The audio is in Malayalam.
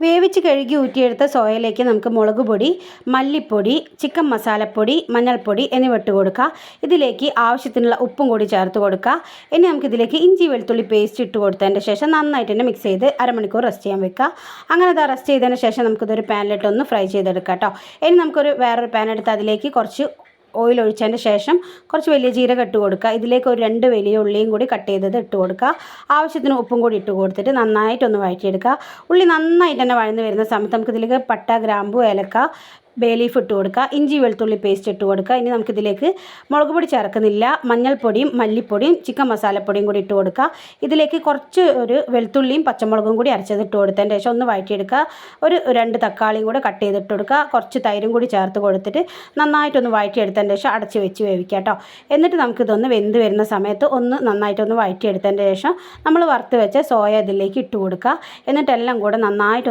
വേവിച്ച് കഴുകി ഊറ്റിയെടുത്ത സോയയിലേക്ക് നമുക്ക് മുളക് പൊടി, മല്ലിപ്പൊടി, ചിക്കൻ മസാലപ്പൊടി, മഞ്ഞൾപ്പൊടി എന്നിവ ഇട്ട് കൊടുക്കുക. ഇതിലേക്ക് ആവശ്യത്തിനുള്ള ഉപ്പും കൂടി ചേർത്ത് കൊടുക്കുക. ഇനി നമുക്കിതിലേക്ക് ഇഞ്ചി വെളുത്തുള്ളി പേസ്റ്റ് ഇട്ട് കൊടുത്തതിൻ്റെ ശേഷം നന്നായിട്ട് തന്നെ മിക്സ് ചെയ്ത് അരമണിക്കൂർ റെസ്റ്റ് ചെയ്യാൻ വെക്കുക. അങ്ങനെ അത് റെസ്റ്റ് ചെയ്തതിന് ശേഷം നമുക്കിതൊരു പാനിലിട്ടൊന്ന് ഫ്രൈ ചെയ്തെടുക്കാം കേട്ടോ. ഇനി വേറൊരു പാൻ എടുത്ത് അതിലേക്ക് കുറച്ച് ഓയിൽ ഒഴിച്ചതിന് ശേഷം കുറച്ച് വലിയ ജീരകം ഇട്ട് കൊടുക്കുക. ഇതിലേക്ക് ഒരു 2 വലിയ ഉള്ളിയും കൂടി കട്ട് ചെയ്തത് ഇട്ട് കൊടുക്കുക. ആവശ്യത്തിന് ഉപ്പും കൂടി ഇട്ട് കൊടുത്തിട്ട് നന്നായിട്ടൊന്ന് വഴറ്റിയെടുക്കുക. ഉള്ളി നന്നായിട്ട് തന്നെ വഴന്ന് വരുന്ന സമയത്ത് നമുക്കിതിലേക്ക് പട്ട, ഗ്രാമ്പു, ഏലക്ക, ബേ ലീഫ് ഇട്ട് കൊടുക്കുക. ഇഞ്ചി വെളുത്തുള്ളി പേസ്റ്റ് ഇട്ട് കൊടുക്കുക. ഇനി നമുക്കിതിലേക്ക് മുളക് പൊടി ചേർക്കുന്നില്ല, മഞ്ഞൾപ്പൊടിയും മല്ലിപ്പൊടിയും ചിക്കൻ മസാലപ്പൊടിയും കൂടി ഇട്ട് കൊടുക്കുക. ഇതിലേക്ക് കുറച്ച് ഒരു വെളുത്തുള്ളിയും പച്ചമുളകും കൂടി അരച്ചത് ഇട്ട് കൊടുത്തതിൻ്റെ ശേഷം ഒന്ന് വഴറ്റിയെടുക്കുക. ഒരു 2 തക്കാളിയും കൂടെ കട്ട് ചെയ്തിട്ട് കൊടുക്കുക. കുറച്ച് തൈരും കൂടി ചേർത്ത് കൊടുത്തിട്ട് നന്നായിട്ടൊന്ന് വഴറ്റിയെടുത്തതിൻ്റെ ശേഷം അടച്ച് വെച്ച് വേവിക്കുക കേട്ടോ. എന്നിട്ട് നമുക്കിതൊന്ന് വെന്ത് വരുന്ന സമയത്ത് ഒന്ന് നന്നായിട്ടൊന്ന് വഴറ്റിയെടുത്തതിൻ്റെ ശേഷം നമ്മൾ വറുത്ത് വെച്ച സോയ ഇതിലേക്ക് ഇട്ട് കൊടുക്കുക. എന്നിട്ടെല്ലാം കൂടെ നന്നായിട്ട്